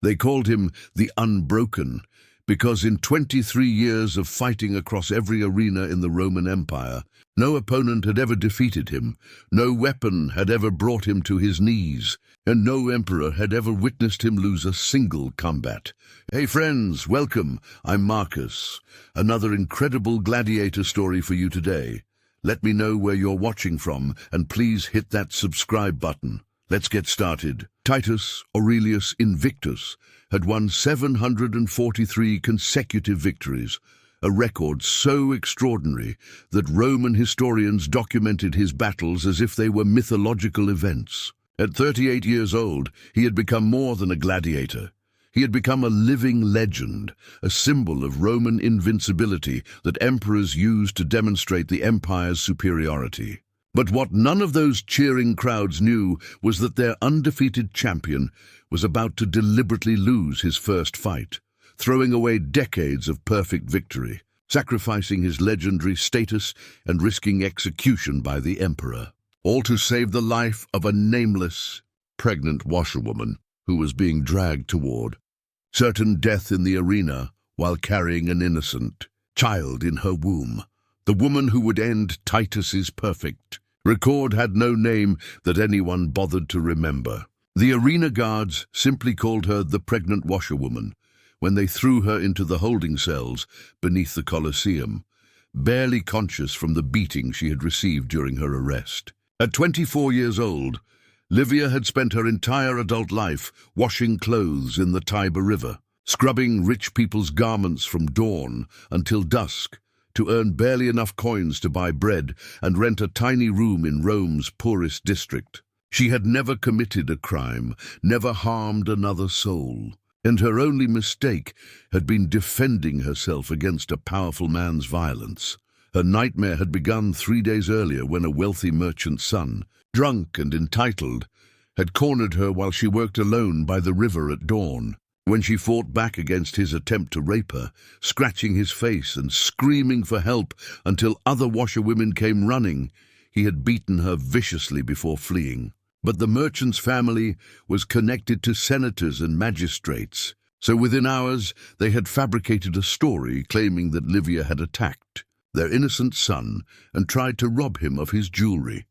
They called him the Unbroken because in 23 years of fighting across every arena in the Roman Empire, no opponent had ever defeated him, no weapon had ever brought him to his knees, and no emperor had ever witnessed him lose a single combat. Hey friends, welcome. I'm Marcus. Another incredible gladiator story for you today. Let me know where you're watching from, and please hit that subscribe button. Let's get started. Titus Aurelius Invictus had won 743 consecutive victories, a record so extraordinary that Roman historians documented his battles as if they were mythological events. At 38 years old, he had become more than a gladiator. He had become a living legend, a symbol of Roman invincibility that emperors used to demonstrate the empire's superiority. But what none of those cheering crowds knew was that their undefeated champion was about to deliberately lose his first fight, throwing away decades of perfect victory, sacrificing his legendary status and risking execution by the emperor, all to save the life of a nameless, pregnant washerwoman who was being dragged toward certain death in the arena while carrying an innocent child in her womb. The woman who would end Titus's perfect record had no name that anyone bothered to remember. The arena guards simply called her the pregnant washerwoman when they threw her into the holding cells beneath the Colosseum, barely conscious from the beating she had received during her arrest. At 24 years old, Livia had spent her entire adult life washing clothes in the Tiber River, scrubbing rich people's garments from dawn until dusk, to earn barely enough coins to buy bread and rent a tiny room in Rome's poorest district. She had never committed a crime, never harmed another soul, and her only mistake had been defending herself against a powerful man's violence. Her nightmare had begun 3 days earlier when a wealthy merchant's son, drunk and entitled, had cornered her while she worked alone by the river at dawn. When she fought back against his attempt to rape her, scratching his face and screaming for help until other washerwomen came running, he had beaten her viciously before fleeing. But the merchant's family was connected to senators and magistrates, so within hours they had fabricated a story claiming that Livia had attacked their innocent son and tried to rob him of his jewelry,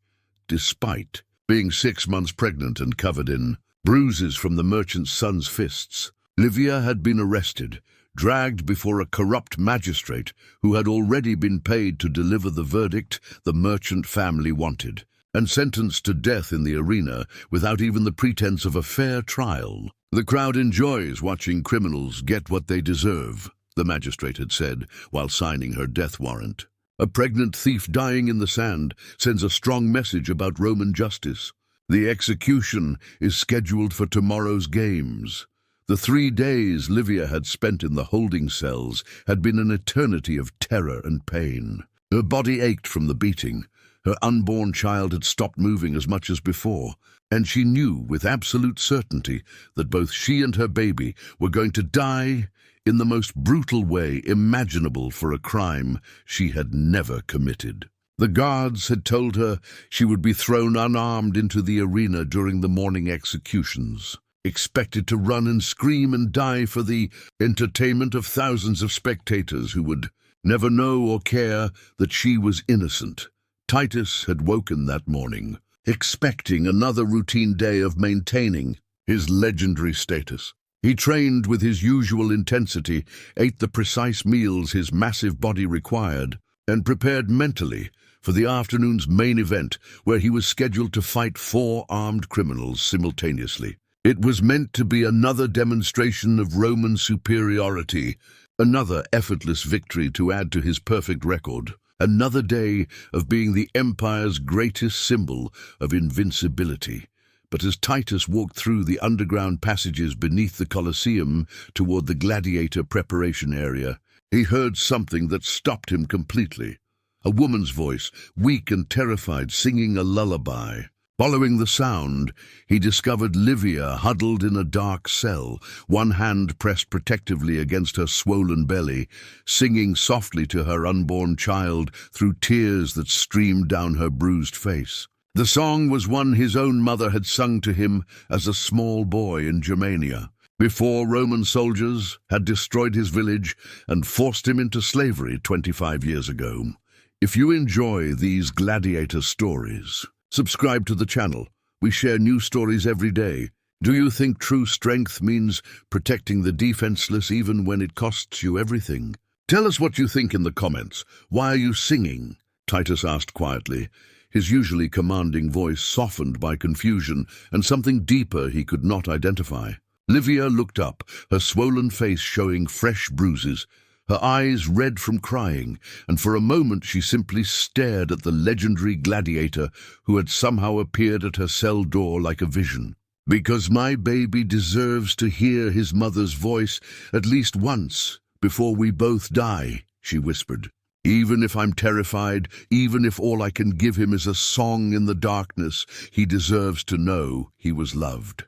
despite being 6 months pregnant and covered in bruises from the merchant's son's fists. Livia had been arrested, dragged before a corrupt magistrate who had already been paid to deliver the verdict the merchant family wanted, and sentenced to death in the arena without even the pretense of a fair trial. The crowd enjoys watching criminals get what they deserve, the magistrate had said while signing her death warrant. A pregnant thief dying in the sand sends a strong message about Roman justice. The execution is scheduled for tomorrow's games. The 3 days Livia had spent in the holding cells had been an eternity of terror and pain. Her body ached from the beating. Her unborn child had stopped moving as much as before, and she knew with absolute certainty that both she and her baby were going to die in the most brutal way imaginable for a crime she had never committed. The guards had told her she would be thrown unarmed into the arena during the morning executions, expected to run and scream and die for the entertainment of thousands of spectators who would never know or care that she was innocent. Titus had woken that morning, expecting another routine day of maintaining his legendary status. He trained with his usual intensity, ate the precise meals his massive body required, and prepared mentally for the afternoon's main event, where he was scheduled to fight 4 armed criminals simultaneously. It was meant to be another demonstration of Roman superiority, another effortless victory to add to his perfect record, another day of being the empire's greatest symbol of invincibility. But as Titus walked through the underground passages beneath the Colosseum toward the Gladiator preparation area, he heard something that stopped him completely. A woman's voice, weak and terrified, singing a lullaby. Following the sound, he discovered Livia huddled in a dark cell, one hand pressed protectively against her swollen belly, singing softly to her unborn child through tears that streamed down her bruised face. The song was one his own mother had sung to him as a small boy in Germania. before Roman soldiers had destroyed his village and forced him into slavery 25 years ago. If you enjoy these gladiator stories, subscribe to the channel. We share new stories every day. Do you think true strength means protecting the defenseless even when it costs you everything? Tell us what you think in the comments. Why are you singing? Titus asked quietly, his usually commanding voice softened by confusion and something deeper he could not identify. Livia looked up, her swollen face showing fresh bruises, her eyes red from crying, and for a moment she simply stared at the legendary gladiator who had somehow appeared at her cell door like a vision. "Because my baby deserves to hear his mother's voice at least once before we both die," she whispered. "Even if I'm terrified, even if all I can give him is a song in the darkness, he deserves to know he was loved."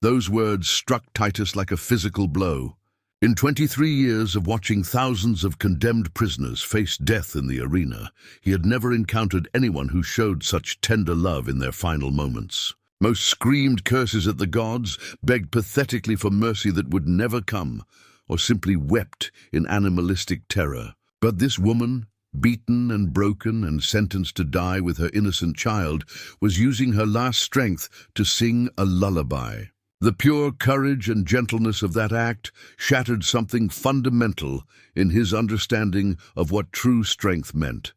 Those words struck Titus like a physical blow. In 23 years of watching thousands of condemned prisoners face death in the arena, he had never encountered anyone who showed such tender love in their final moments. Most screamed curses at the gods, begged pathetically for mercy that would never come, or simply wept in animalistic terror. But this woman, beaten and broken and sentenced to die with her innocent child, was using her last strength to sing a lullaby. The pure courage and gentleness of that act shattered something fundamental in his understanding of what true strength meant.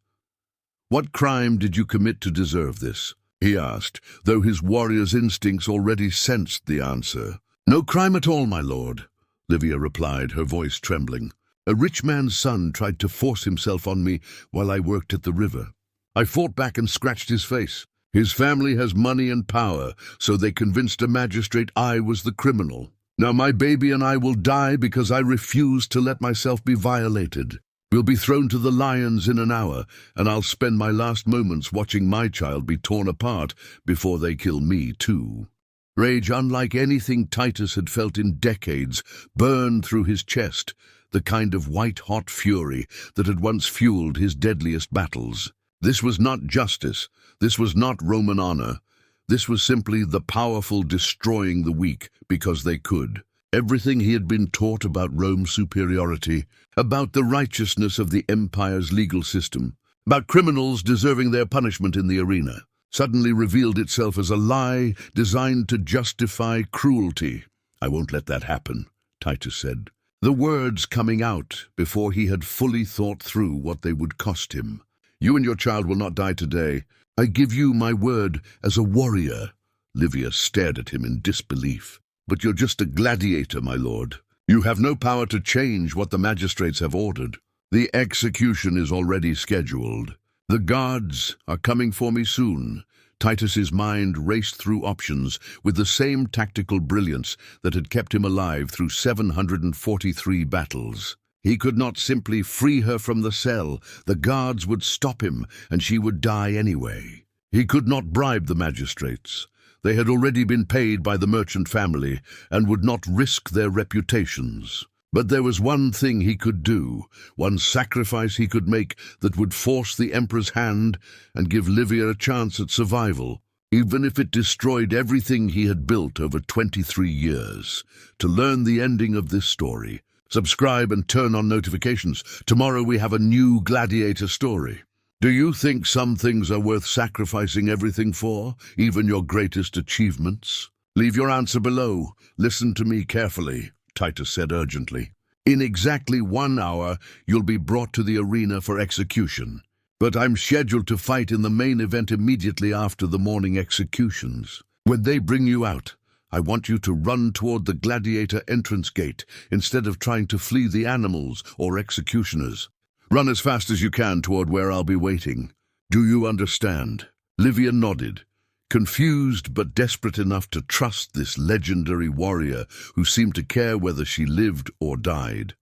"What crime did you commit to deserve this?" he asked, though his warrior's instincts already sensed the answer. "No crime at all, my lord," Livia replied, her voice trembling. "A rich man's son tried to force himself on me while I worked at the river. I fought back and scratched his face. His family has money and power, so they convinced a magistrate I was the criminal. Now my baby and I will die because I refuse to let myself be violated. We'll be thrown to the lions in an hour, and I'll spend my last moments watching my child be torn apart before they kill me too." Rage unlike anything Titus had felt in decades burned through his chest, the kind of white-hot fury that had once fueled his deadliest battles. This was not justice. This was not Roman honor. This was simply the powerful destroying the weak because they could. Everything he had been taught about Rome's superiority, about the righteousness of the empire's legal system, about criminals deserving their punishment in the arena, suddenly revealed itself as a lie designed to justify cruelty. "I won't let that happen," Titus said, the words coming out before he had fully thought through what they would cost him. "You and your child will not die today. I give you my word as a warrior." Livia stared at him in disbelief. "But you're just a gladiator, my lord. You have no power to change what the magistrates have ordered. The execution is already scheduled. The guards are coming for me soon." Titus's mind raced through options with the same tactical brilliance that had kept him alive through 743 battles. He could not simply free her from the cell. The guards would stop him, and she would die anyway. He could not bribe the magistrates. They had already been paid by the merchant family and would not risk their reputations. But there was one thing he could do, one sacrifice he could make that would force the emperor's hand and give Livia a chance at survival, even if it destroyed everything he had built over 23 years. To learn the ending of this story, subscribe and turn on notifications. Tomorrow we have a new gladiator story. Do you think some things are worth sacrificing everything for, even your greatest achievements? Leave your answer below. Listen to me carefully, Titus said urgently. In exactly 1 hour, you'll be brought to the arena for execution. But I'm scheduled to fight in the main event immediately after the morning executions. When they bring you out, I want you to run toward the gladiator entrance gate instead of trying to flee the animals or executioners. Run as fast as you can toward where I'll be waiting. Do you understand? Livia nodded, confused but desperate enough to trust this legendary warrior who seemed to care whether she lived or died.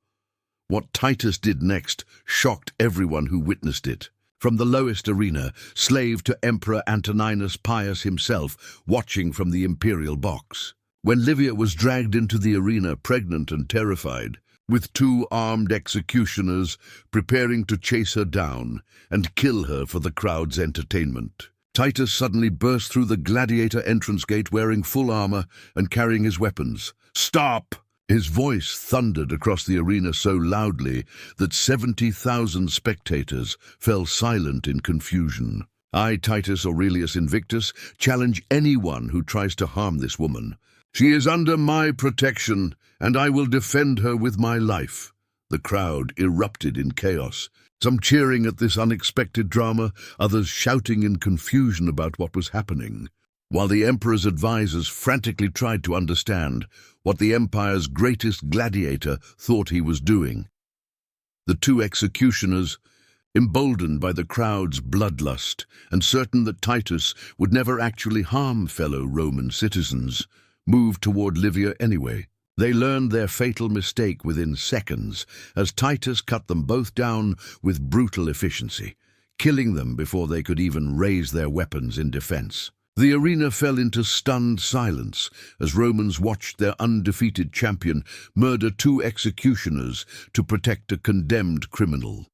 What Titus did next shocked everyone who witnessed it. From the lowest arena, slave to Emperor Antoninus Pius himself, watching from the imperial box. When Livia was dragged into the arena pregnant and terrified, with 2 armed executioners preparing to chase her down and kill her for the crowd's entertainment, Titus suddenly burst through the gladiator entrance gate wearing full armor and carrying his weapons. "Stop!" His voice thundered across the arena so loudly that 70,000 spectators fell silent in confusion. I, Titus Aurelius Invictus, challenge anyone who tries to harm this woman. She is under my protection, and I will defend her with my life. The crowd erupted in chaos, some cheering at this unexpected drama, others shouting in confusion about what was happening, while the emperor's advisors frantically tried to understand what the empire's greatest gladiator thought he was doing. The two executioners, emboldened by the crowd's bloodlust and certain that Titus would never actually harm fellow Roman citizens, moved toward Livia anyway. They learned their fatal mistake within seconds, as Titus cut them both down with brutal efficiency, killing them before they could even raise their weapons in defense. The arena fell into stunned silence as Romans watched their undefeated champion murder two executioners to protect a condemned criminal.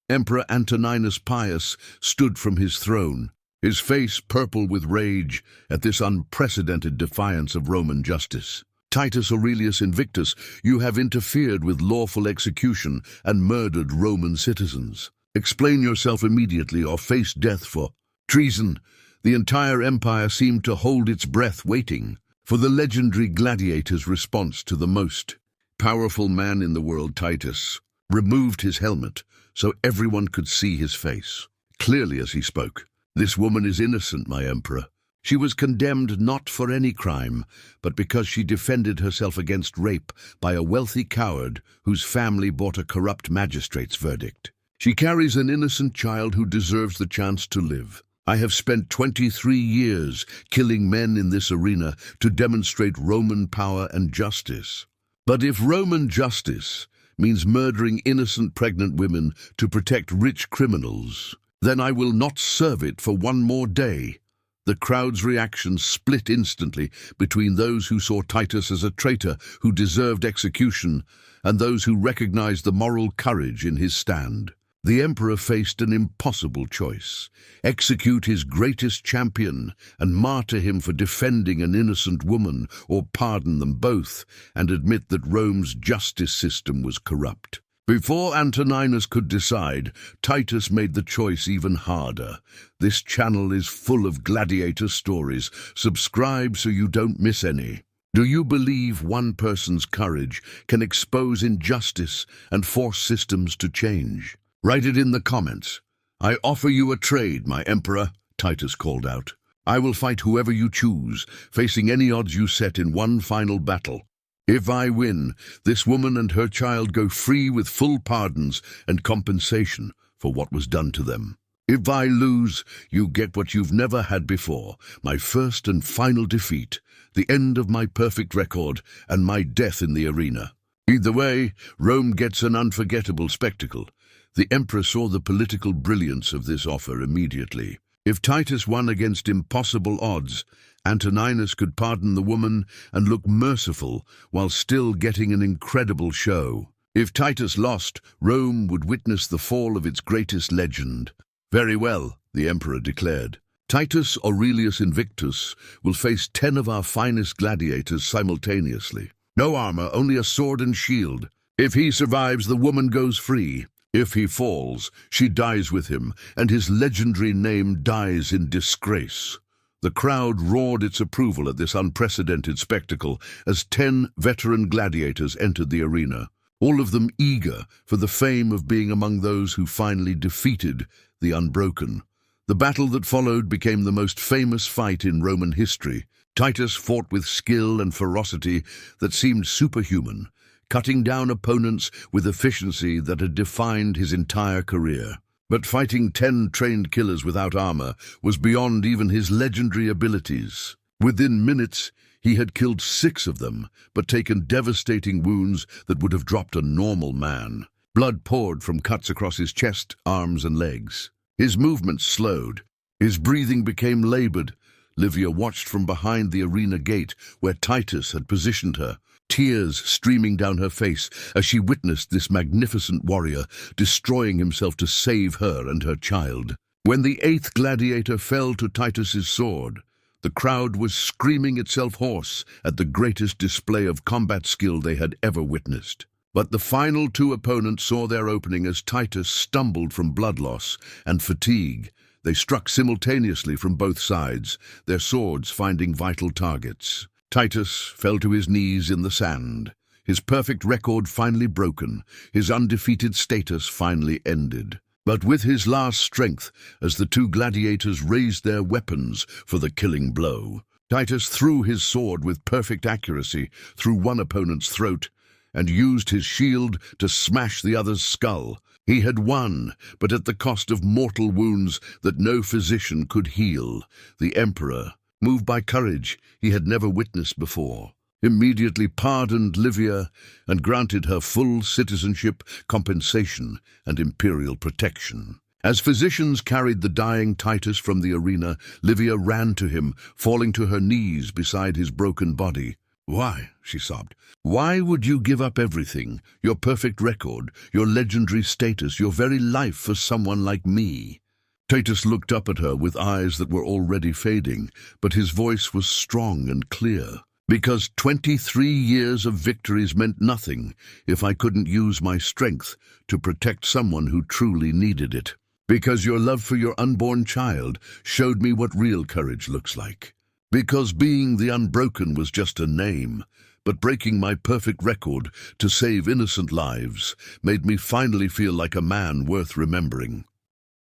Emperor Antoninus Pius stood from his throne, his face purple with rage at this unprecedented defiance of Roman justice. Titus Aurelius Invictus, you have interfered with lawful execution and murdered Roman citizens. Explain yourself immediately or face death for treason. The entire empire seemed to hold its breath waiting for the legendary gladiator's response to the most powerful man in the world. Titus removed his helmet so everyone could see his face. Clearly as he spoke, "This woman is innocent, my emperor. She was condemned not for any crime, but because she defended herself against rape by a wealthy coward whose family bought a corrupt magistrate's verdict. She carries an innocent child who deserves the chance to live. I have spent 23 years killing men in this arena to demonstrate Roman power and justice. But if Roman justice means murdering innocent pregnant women to protect rich criminals, then I will not serve it for one more day." The crowd's reaction split instantly between those who saw Titus as a traitor who deserved execution and those who recognized the moral courage in his stand. The emperor faced an impossible choice: execute his greatest champion and martyr him for defending an innocent woman, or pardon them both and admit that Rome's justice system was corrupt. Before Antoninus could decide, Titus made the choice even harder. This channel is full of gladiator stories. Subscribe so you don't miss any. Do you believe one person's courage can expose injustice and force systems to change? Write it in the comments. "I offer you a trade, my emperor," Titus called out. "I will fight whoever you choose, facing any odds you set in one final battle. If I win, this woman and her child go free with full pardons and compensation for what was done to them. If I lose, you get what you've never had before, my first and final defeat, the end of my perfect record, and my death in the arena. Either way, Rome gets an unforgettable spectacle." The emperor saw the political brilliance of this offer immediately. If Titus won against impossible odds, Antoninus could pardon the woman and look merciful while still getting an incredible show. If Titus lost, Rome would witness the fall of its greatest legend. "Very well," the emperor declared. "Titus Aurelius Invictus will face 10 of our finest gladiators simultaneously. No armor, only a sword and shield. If he survives, the woman goes free. If he falls, she dies with him, and his legendary name dies in disgrace." The crowd roared its approval at this unprecedented spectacle as 10 veteran gladiators entered the arena, all of them eager for the fame of being among those who finally defeated the Unbroken. The battle that followed became the most famous fight in Roman history. Titus fought with skill and ferocity that seemed superhuman, cutting down opponents with efficiency that had defined his entire career. But fighting 10 trained killers without armor was beyond even his legendary abilities. Within minutes, he had killed 6 of them, but taken devastating wounds that would have dropped a normal man. Blood poured from cuts across his chest, arms, and legs. His movements slowed. His breathing became labored. Livia watched from behind the arena gate where Titus had positioned her, tears streaming down her face as she witnessed this magnificent warrior destroying himself to save her and her child. When the 8th gladiator fell to Titus's sword, The crowd was screaming itself hoarse at the greatest display of combat skill they had ever witnessed. But the final two opponents saw their opening as Titus stumbled from blood loss and fatigue. They struck simultaneously from both sides, their swords finding vital targets. Titus fell to his knees in the sand, his perfect record finally broken, his undefeated status finally ended. But with his last strength, as the two gladiators raised their weapons for the killing blow, Titus threw his sword with perfect accuracy through one opponent's throat and used his shield to smash the other's skull. He had won, but at the cost of mortal wounds that no physician could heal. The emperor, moved by courage he had never witnessed before, immediately pardoned Livia and granted her full citizenship, compensation, and imperial protection. As physicians carried the dying Titus from the arena, Livia ran to him, falling to her knees beside his broken body. "Why?" she sobbed. "Why would you give up everything, your perfect record, your legendary status, your very life for someone like me?" Titus looked up at her with eyes that were already fading, but his voice was strong and clear. "Because 23 years of victories meant nothing if I couldn't use my strength to protect someone who truly needed it. Because your love for your unborn child showed me what real courage looks like. Because being the Unbroken was just a name, but breaking my perfect record to save innocent lives made me finally feel like a man worth remembering."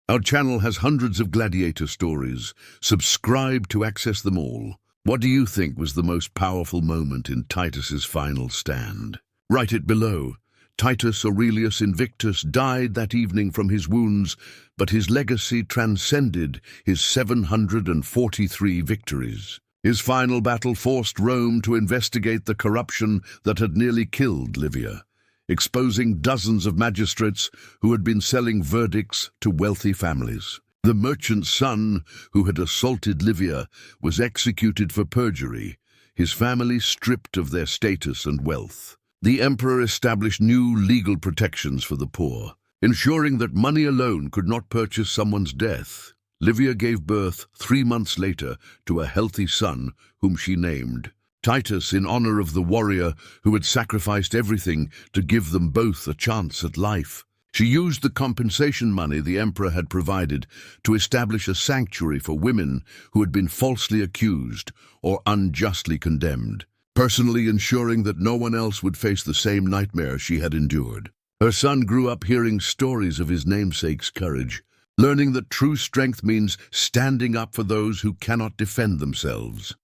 Our channel has hundreds of gladiator stories. Subscribe to access them all. What do you think was the most powerful moment in Titus's final stand? Write it below. Titus Aurelius Invictus died that evening from his wounds, but his legacy transcended his 743 victories. His final battle forced Rome to investigate the corruption that had nearly killed Livia, exposing dozens of magistrates who had been selling verdicts to wealthy families. The merchant's son, who had assaulted Livia, was executed for perjury, his family stripped of their status and wealth. The emperor established new legal protections for the poor, ensuring that money alone could not purchase someone's death. Livia gave birth 3 months later to a healthy son whom she named Titus in honor of the warrior who had sacrificed everything to give them both a chance at life. She used the compensation money the emperor had provided to establish a sanctuary for women who had been falsely accused or unjustly condemned, personally ensuring that no one else would face the same nightmare she had endured. Her son grew up hearing stories of his namesake's courage, learning that true strength means standing up for those who cannot defend themselves.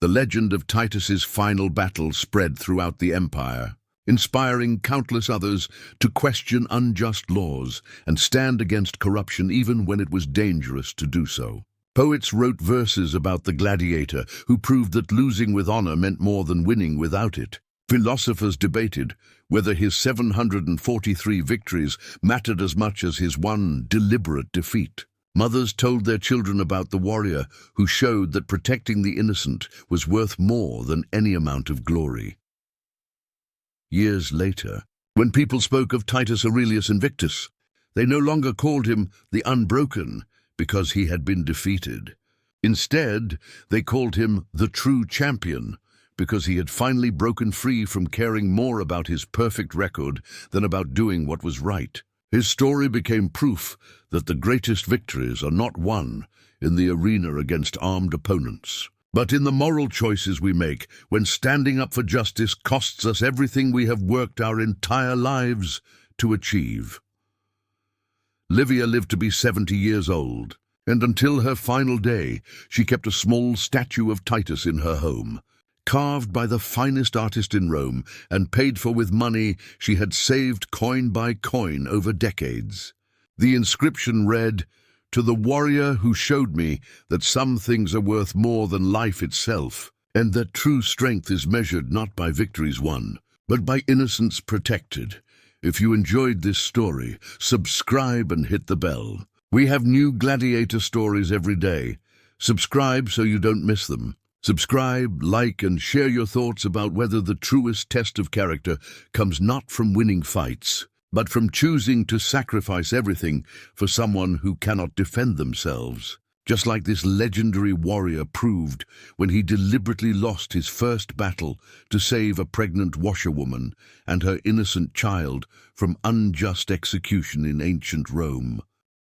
The legend of Titus's final battle spread throughout the empire, inspiring countless others to question unjust laws and stand against corruption even when it was dangerous to do so. Poets wrote verses about the gladiator who proved that losing with honor meant more than winning without it. Philosophers debated whether his 743 victories mattered as much as his one deliberate defeat. Mothers told their children about the warrior who showed that protecting the innocent was worth more than any amount of glory. Years later, when people spoke of Titus Aurelius Invictus, they no longer called him the Unbroken because he had been defeated. Instead, they called him the True Champion because he had finally broken free from caring more about his perfect record than about doing what was right. His story became proof that the greatest victories are not won in the arena against armed opponents, but in the moral choices we make when standing up for justice costs us everything we have worked our entire lives to achieve. Livia lived to be 70 years old, and until her final day, she kept a small statue of Titus in her home, carved by the finest artist in Rome and paid for with money she had saved coin by coin over decades. The inscription read, "To the warrior who showed me that some things are worth more than life itself, and that true strength is measured not by victories won, but by innocence protected." If you enjoyed this story, subscribe and hit the bell. We have new gladiator stories every day. Subscribe so you don't miss them. Subscribe, like, and share your thoughts about whether the truest test of character comes not from winning fights, but from choosing to sacrifice everything for someone who cannot defend themselves. just like this legendary warrior proved when he deliberately lost his first battle to save a pregnant washerwoman and her innocent child from unjust execution in ancient Rome.